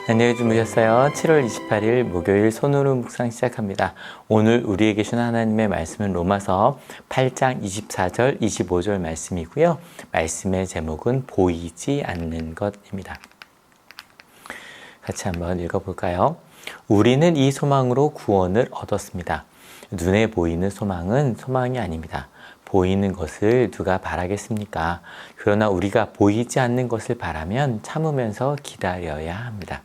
안녕히 주무셨어요? 7월 28일 목요일 손으로 묵상 시작합니다. 오늘 우리에게 주신 하나님의 말씀은 로마서 8장 24절, 25절 말씀이고요. 말씀의 제목은 보이지 않는 것입니다. 같이 한번 읽어볼까요? 우리는 이 소망으로 구원을 얻었습니다. 눈에 보이는 소망은 소망이 아닙니다. 보이는 것을 누가 바라겠습니까? 그러나 우리가 보이지 않는 것을 바라면 참으면서 기다려야 합니다.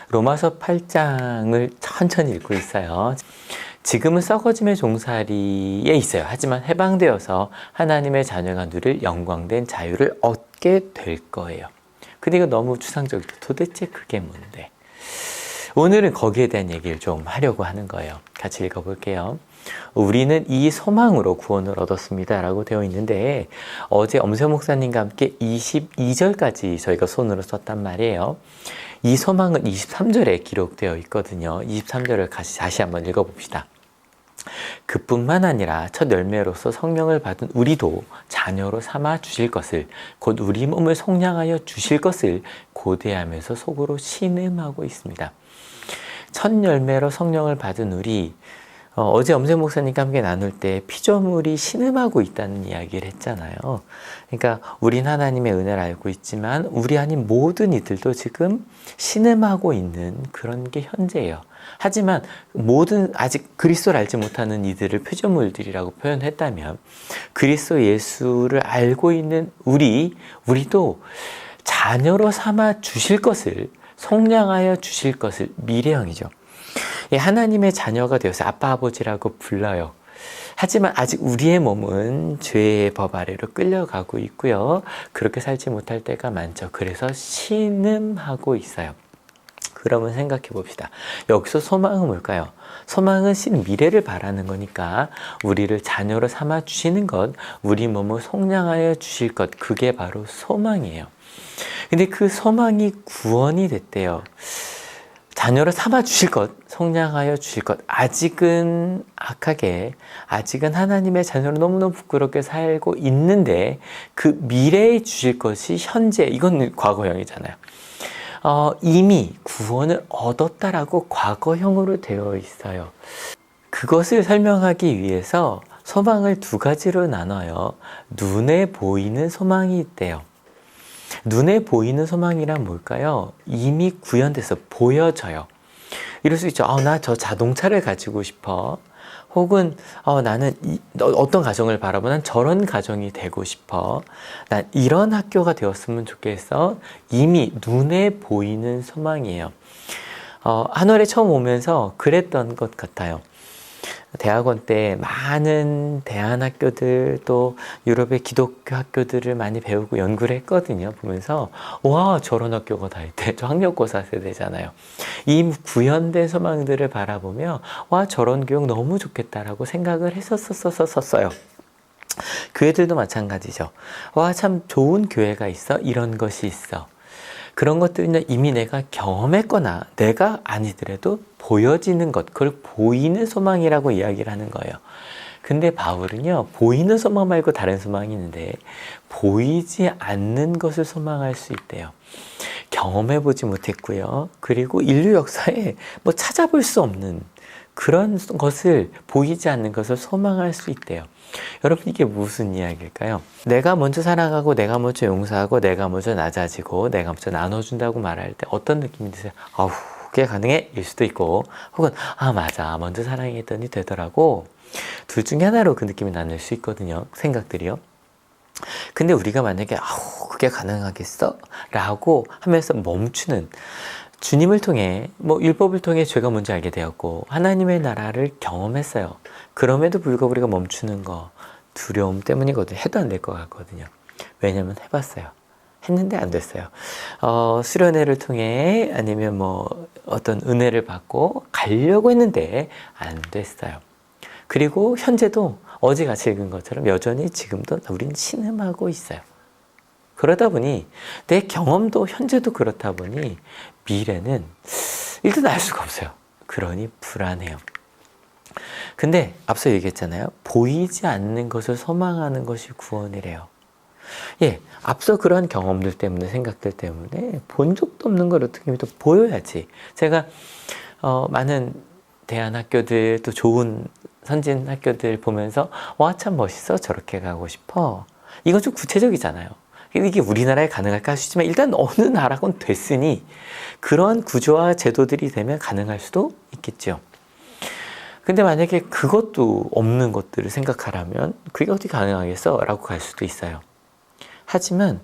로마서 8장을 천천히 읽고 있어요. 지금은 썩어짐의 종살이에 있어요. 하지만 해방되어서 하나님의 자녀가 누릴 영광된 자유를 얻게 될 거예요. 근데 이거 너무 추상적이죠. 도대체 그게 뭔데? 오늘은 거기에 대한 얘기를 좀 하려고 하는 거예요. 같이 읽어볼게요. 우리는 이 소망으로 구원을 얻었습니다 라고 되어 있는데, 어제 엄세 목사님과 함께 22절까지 저희가 손으로 썼단 말이에요. 이 소망은 23절에 기록되어 있거든요. 23절을 다시 한번 읽어봅시다. 그뿐만 아니라 첫 열매로서 성령을 받은 우리도 자녀로 삼아 주실 것을, 곧 우리 몸을 속량하여 주실 것을 고대하면서 속으로 신음하고 있습니다. 첫 열매로 성령을 받은 우리, 어제 엄세 목사님과 함께 나눌 때 피조물이 신음하고 있다는 이야기를 했잖아요. 그러니까 우린 하나님의 은혜를 알고 있지만 우리 아닌 모든 이들도 지금 신음하고 있는 그런 게 현재예요. 하지만 모든 아직 그리스도를 알지 못하는 이들을 피조물들이라고 표현했다면, 그리스도 예수를 알고 있는 우리도 자녀로 삼아 주실 것을, 속량하여 주실 것을, 미래형이죠. 하나님의 자녀가 되어서 아빠 아버지라고 불러요. 하지만 아직 우리의 몸은 죄의 법 아래로 끌려가고 있고요. 그렇게 살지 못할 때가 많죠. 그래서 신음하고 있어요. 그러면 생각해 봅시다. 여기서 소망은 뭘까요? 소망은 미래를 바라는 거니까 우리를 자녀로 삼아 주시는 것, 우리 몸을 속량하여 주실 것, 그게 바로 소망이에요. 근데 그 소망이 구원이 됐대요. 자녀로 삼아 주실 것, 속량하여 주실 것, 아직은 악하게, 아직은 하나님의 자녀로 너무너무 부끄럽게 살고 있는데, 그 미래에 주실 것이 현재, 이건 과거형이잖아요. 이미 구원을 얻었다라고 과거형으로 되어 있어요. 그것을 설명하기 위해서 소망을 두 가지로 나눠요. 눈에 보이는 소망이 있대요. 눈에 보이는 소망이란 뭘까요? 이미 구현돼서 보여져요. 이럴 수 있죠. 나 저 자동차를 가지고 싶어. 혹은 나는 어떤 가정을 바라보면 난 저런 가정이 되고 싶어. 난 이런 학교가 되었으면 좋겠어. 이미 눈에 보이는 소망이에요. 한월에 처음 오면서 그랬던 것 같아요. 대학원 때 많은 대안학교들, 또 유럽의 기독교 학교들을 많이 배우고 연구를 했거든요. 보면서 와, 저런 학교가 다 있대. 저 학력고사 세대잖아요. 이 구현된 소망들을 바라보며 와, 저런 교육 너무 좋겠다라고 생각을 했었어요. 교회들도 마찬가지죠. 와, 참 좋은 교회가 있어. 이런 것이 있어. 그런 것들은 이미 내가 경험했거나 내가 아니더라도 보여지는 것, 그걸 보이는 소망이라고 이야기를 하는 거예요. 근데 바울은요, 보이는 소망 말고 다른 소망이 있는데, 보이지 않는 것을 소망할 수 있대요. 경험해보지 못했고요. 그리고 인류 역사에 찾아볼 수 없는 그런 것을, 보이지 않는 것을 소망할 수 있대요. 여러분, 이게 무슨 이야기일까요? 내가 먼저 사랑하고, 내가 먼저 용서하고, 내가 먼저 낮아지고, 내가 먼저 나눠준다고 말할 때 어떤 느낌이 드세요? 아우, 그게 가능해? 일 수도 있고, 혹은 맞아, 먼저 사랑했더니 되더라고. 둘 중에 하나로 그 느낌이 나눌 수 있거든요. 생각들이요. 근데 우리가 만약에 그게 가능하겠어? 라고 하면서 멈추는, 주님을 통해, 율법을 통해 죄가 뭔지 알게 되었고 하나님의 나라를 경험했어요. 그럼에도 불구하고 우리가 멈추는 거, 두려움 때문이거든요. 해도 안 될 것 같거든요. 왜냐면 해봤어요. 했는데 안 됐어요. 수련회를 통해 아니면 어떤 은혜를 받고 가려고 했는데 안 됐어요. 그리고 현재도 어제 같이 읽은 것처럼 여전히 지금도 우린 신음하고 있어요. 그러다 보니 내 경험도 현재도 그렇다 보니 미래는 일단 알 수가 없어요. 그러니 불안해요. 근데 앞서 얘기했잖아요. 보이지 않는 것을 소망하는 것이 구원이래요. 예, 앞서 그러한 경험들 때문에, 생각들 때문에 본 적도 없는 걸 어떻게 또 보여야지. 제가 많은 대한 학교들, 또 좋은 선진 학교들 보면서 와, 참 멋있어, 저렇게 가고 싶어. 이건 좀 구체적이잖아요. 이게 우리나라에 가능할까 하시지만 일단 어느 나라건 됐으니 그런 구조와 제도들이 되면 가능할 수도 있겠죠. 근데 만약에 그것도 없는 것들을 생각하라면 그게 어떻게 가능하겠어? 라고 갈 수도 있어요. 하지만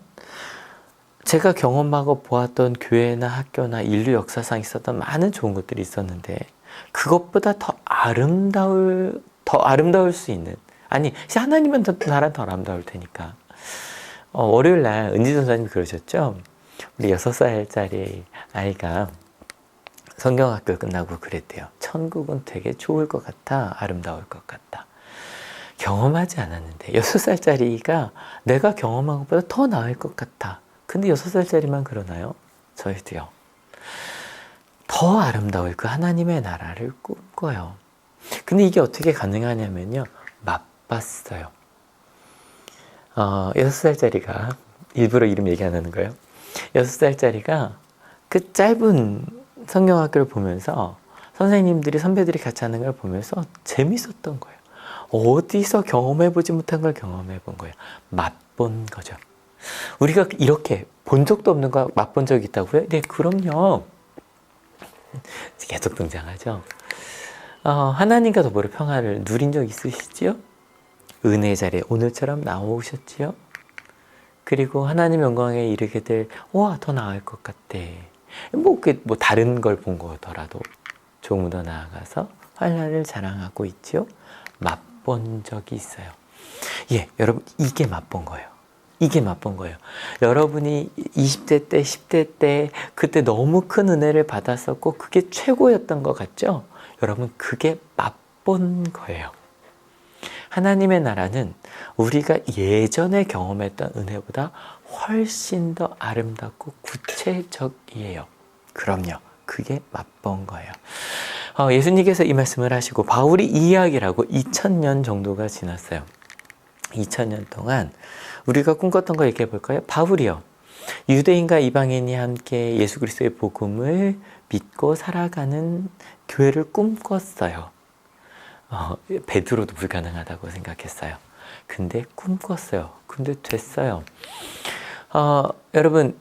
제가 경험하고 보았던 교회나 학교나 인류 역사상 있었던 많은 좋은 것들이 있었는데 그것보다 더 아름다울 수 있는, 아니 하나님은 나란 더 아름다울 테니까. 월요일 날 은지 전사님이 그러셨죠. 우리 6살짜리 아이가 성경학교 끝나고 그랬대요. 천국은 되게 좋을 것 같아, 아름다울 것 같다. 경험하지 않았는데 6살짜리가 내가 경험한 것보다 더 나을 것 같아. 근데 6살짜리만 그러나요? 저희도요. 더 아름다울 그 하나님의 나라를 꿈꿔요. 근데 이게 어떻게 가능하냐면요. 맛봤어요. 6살짜리가, 일부러 이름 얘기 안 하는 거예요. 6살짜리가 그 짧은 성경학교를 보면서 선생님들이, 선배들이 같이 하는 걸 보면서 재밌었던 거예요. 어디서 경험해보지 못한 걸 경험해본 거예요. 맛본 거죠. 우리가 이렇게 본 적도 없는 거 맛본 적 있다고요? 네, 그럼요. 계속 등장하죠. 하나님과 더불어 평화를 누린 적 있으시지요? 은혜의 자리에 오늘처럼 나오셨지요? 그리고 하나님 영광에 이르게 될, 와, 더 나을 것 같아. 뭐 다른 걸 본 거더라도 조금 더 나아가서 환란을 자랑하고 있지요? 맛본 적이 있어요. 예, 여러분, 이게 맛본 거예요. 이게 맛본 거예요. 여러분이 20대 때, 10대 때 그때 너무 큰 은혜를 받았었고 그게 최고였던 것 같죠? 여러분, 그게 맛본 거예요. 하나님의 나라는 우리가 예전에 경험했던 은혜보다 훨씬 더 아름답고 구체적이에요. 그럼요. 그게 맛본 거예요. 예수님께서 이 말씀을 하시고 바울이 이 이야기를 하고 2000년 정도가 지났어요. 2000년 동안 우리가 꿈꿨던 거 얘기해 볼까요? 바울이요. 유대인과 이방인이 함께 예수 그리스도의 복음을 믿고 살아가는 교회를 꿈꿨어요. 베드로도 불가능하다고 생각했어요. 근데 꿈꿨어요. 근데 됐어요. 여러분,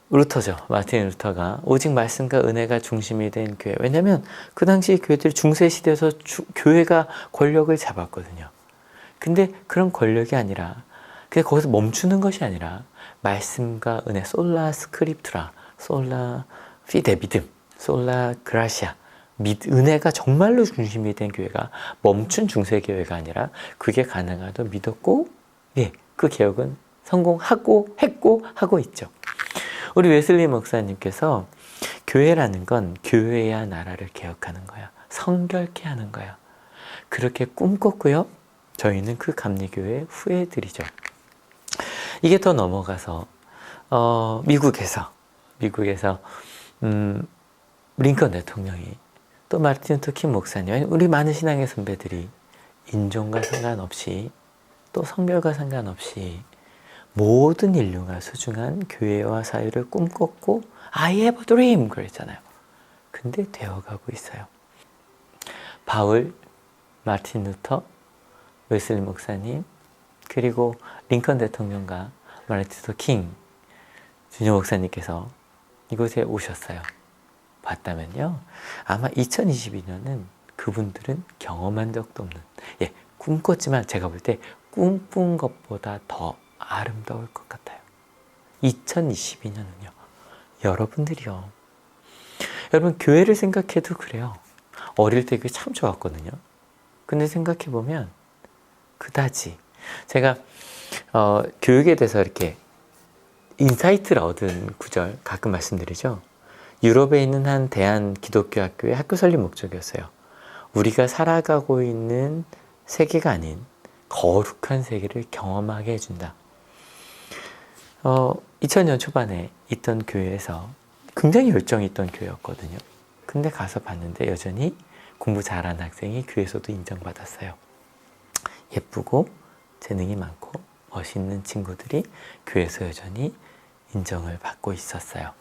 루터죠. 마틴 루터가 오직 말씀과 은혜가 중심이 된 교회. 왜냐하면 그 당시 교회들 중세 시대에서 교회가 권력을 잡았거든요. 근데 그런 권력이 아니라 그냥 거기서 멈추는 것이 아니라 말씀과 은혜, 솔라 스크립투라, 솔라 피데 믿음, 솔라 그라시아, 은혜가 정말로 중심이 된 교회가 멈춘 중세교회가 아니라 그게 가능하도 믿었고, 예, 그 개혁은 성공하고 했고 하고 있죠. 우리 웨슬리 목사님께서 교회라는 건 교회야 나라를 개혁하는 거야, 성결케 하는 거야, 그렇게 꿈꿨고요. 저희는 그 감리교회 후예들이죠. 이게 더 넘어가서 미국에서 링컨 대통령이, 또 마틴 루터 킹 목사님, 우리 많은 신앙의 선배들이 인종과 상관없이 또 성별과 상관없이 모든 인류가 소중한 교회와 사회를 꿈꿨고 I have a dream 그랬잖아요. 근데 되어가고 있어요. 바울, 마틴 루터, 웨슬리 목사님, 그리고 링컨 대통령과 마틴 루터 킹 주니어 목사님께서 이곳에 오셨어요. 봤다면요, 아마 2022년은 그분들은 경험한 적도 없는, 예, 꿈꿨지만 제가 볼 때 꿈꾼 것보다 더 아름다울 것 같아요. 2022년은요, 여러분들이요. 여러분, 교회를 생각해도 그래요. 어릴 때 그게 참 좋았거든요. 근데 생각해보면 그다지, 제가 교육에 대해서 이렇게 인사이트를 얻은 구절 가끔 말씀드리죠. 유럽에 있는 한 대한 기독교 학교의 학교 설립 목적이었어요. 우리가 살아가고 있는 세계가 아닌 거룩한 세계를 경험하게 해준다. 2000년 초반에 있던 교회에서 굉장히 열정이 있던 교회였거든요. 근데 가서 봤는데 여전히 공부 잘하는 학생이 교회에서도 인정받았어요. 예쁘고 재능이 많고 멋있는 친구들이 교회에서 여전히 인정을 받고 있었어요.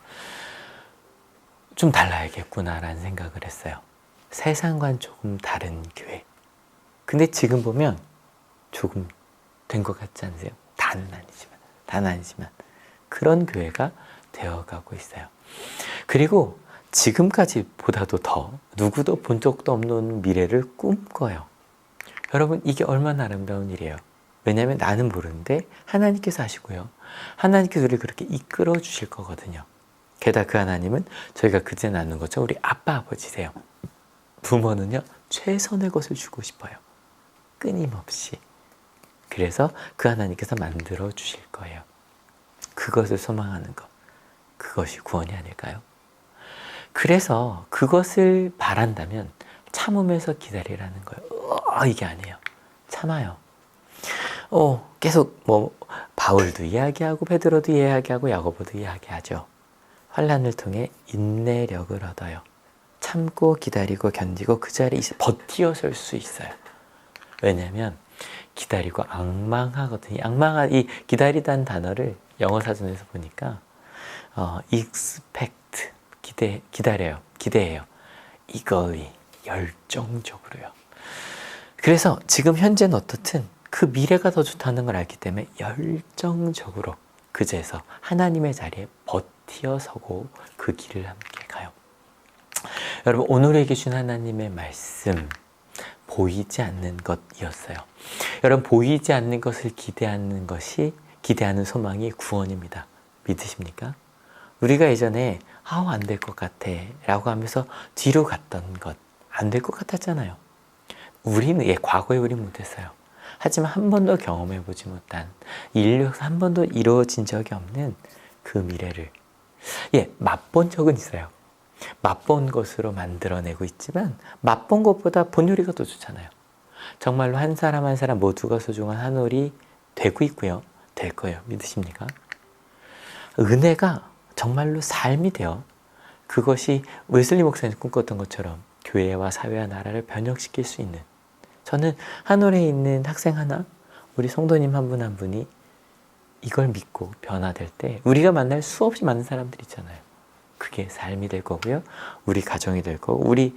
좀 달라야겠구나라는 생각을 했어요. 세상과는 조금 다른 교회. 근데 지금 보면 조금 된 것 같지 않으세요? 다는 아니지만 그런 교회가 되어가고 있어요. 그리고 지금까지 보다도 더 누구도 본 적도 없는 미래를 꿈꿔요. 여러분, 이게 얼마나 아름다운 일이에요. 왜냐하면 나는 모르는데 하나님께서 하시고요. 하나님께서 우리를 그렇게 이끌어 주실 거거든요. 게다가 그 하나님은 저희가 그제 나눈 것처럼 우리 아빠 아버지세요. 부모는요, 최선의 것을 주고 싶어요. 끊임없이. 그래서 그 하나님께서 만들어 주실 거예요. 그것을 소망하는 것, 그것이 구원이 아닐까요? 그래서 그것을 바란다면 참으면서 기다리라는 거예요. 이게 아니에요. 참아요. 계속 바울도 이야기하고 베드로도 이야기하고 야고보도 이야기하죠. 환난을 통해 인내력을 얻어요. 참고 기다리고 견디고 그 자리에 버티어 설 수 있어요. 왜냐하면 기다리고 앙망하거든요. 이 기다리다는 단어를 영어 사전에서 보니까 expect, 기다려요. 기대해요. eagerly, 열정적으로요. 그래서 지금 현재는 어떻든 그 미래가 더 좋다는 걸 알기 때문에 열정적으로 그제서 하나님의 자리에 버티어 서고 그 길을 함께 가요. 여러분, 오늘에게 준 하나님의 말씀, 보이지 않는 것이었어요. 여러분, 보이지 않는 것을 기대하는 소망이 구원입니다. 믿으십니까? 우리가 예전에 안 될 것 같아 라고 하면서 뒤로 갔던 것, 안 될 것 같았잖아요. 과거에 우리는 못했어요. 하지만 한 번도 경험해보지 못한, 인류에서 한 번도 이루어진 적이 없는 그 미래를 맛본 적은 있어요. 맛본 것으로 만들어내고 있지만 맛본 것보다 본 요리가 더 좋잖아요. 정말로 한 사람 한 사람 모두가 소중한 한 올이 되고 있고요. 될 거예요. 믿으십니까? 은혜가 정말로 삶이 돼요. 그것이 웨슬리 목사님 꿈꿨던 것처럼 교회와 사회와 나라를 변혁시킬 수 있는, 저는 한올에 있는 학생 하나, 우리 성도님 한 분 한 분이 이걸 믿고 변화될 때 우리가 만날 수없이 많은 사람들 있잖아요. 그게 삶이 될 거고요. 우리 가정이 될 거고 우리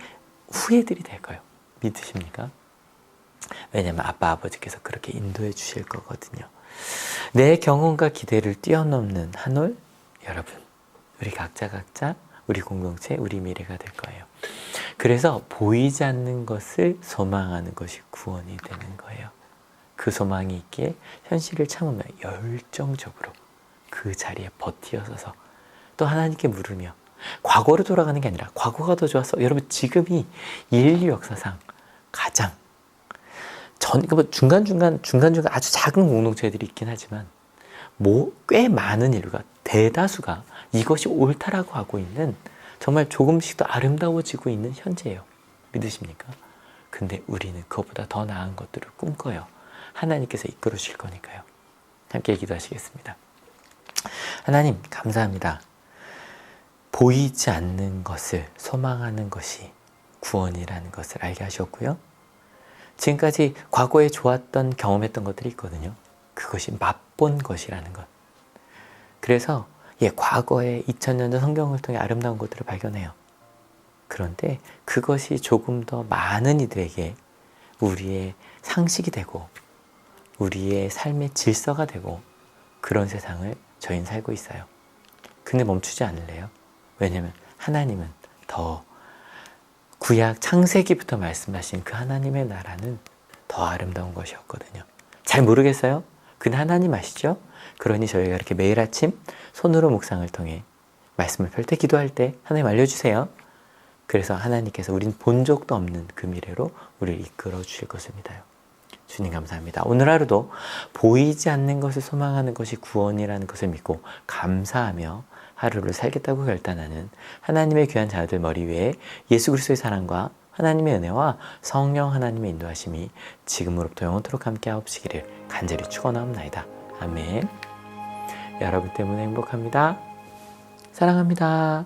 후예들이 될 거예요. 믿으십니까? 왜냐하면 아빠 아버지께서 그렇게 인도해 주실 거거든요. 내 경험과 기대를 뛰어넘는 한올, 여러분, 우리 각자 우리 공동체, 우리 미래가 될 거예요. 그래서 보이지 않는 것을 소망하는 것이 구원이 되는 거예요. 그 소망이 있기에 현실을 참으며 열정적으로 그 자리에 버티어 서서 또 하나님께 물으며, 과거로 돌아가는 게 아니라 과거가 더 좋았어. 여러분, 지금이 인류 역사상 가장 중간중간 아주 작은 공동체들이 있긴 하지만 꽤 많은 인류가, 대다수가 이것이 옳다라고 하고 있는, 정말 조금씩 더 아름다워지고 있는 현재예요. 믿으십니까? 근데 우리는 그것보다 더 나은 것들을 꿈꿔요. 하나님께서 이끌어 주실 거니까요. 함께 기도하시겠습니다. 하나님, 감사합니다. 보이지 않는 것을 소망하는 것이 구원이라는 것을 알게 하셨고요. 지금까지 과거에 좋았던, 경험했던 것들이 있거든요. 그것이 맛본 것이라는 것. 그래서 과거에 2000년 전 성경을 통해 아름다운 것들을 발견해요. 그런데 그것이 조금 더 많은 이들에게 우리의 상식이 되고 우리의 삶의 질서가 되고 그런 세상을 저희는 살고 있어요. 근데 멈추지 않을래요? 왜냐하면 하나님은 더 구약 창세기부터 말씀하신 그 하나님의 나라는 더 아름다운 것이었거든요. 잘 모르겠어요? 근데 하나님 아시죠? 그러니 저희가 이렇게 매일 아침 손으로 묵상을 통해 말씀을 펼 때, 기도할 때 하나님 알려주세요. 그래서 하나님께서 우린 본 적도 없는 그 미래로 우리를 이끌어 주실 것을 믿어요. 주님 감사합니다. 오늘 하루도 보이지 않는 것을 소망하는 것이 구원이라는 것을 믿고 감사하며 하루를 살겠다고 결단하는 하나님의 귀한 자녀들 머리 위에 예수 그리스도의 사랑과 하나님의 은혜와 성령 하나님의 인도하심이 지금으로부터 영원토록 함께 하옵시기를 간절히 축원하옵나이다. 아멘. 여러분 때문에 행복합니다. 사랑합니다.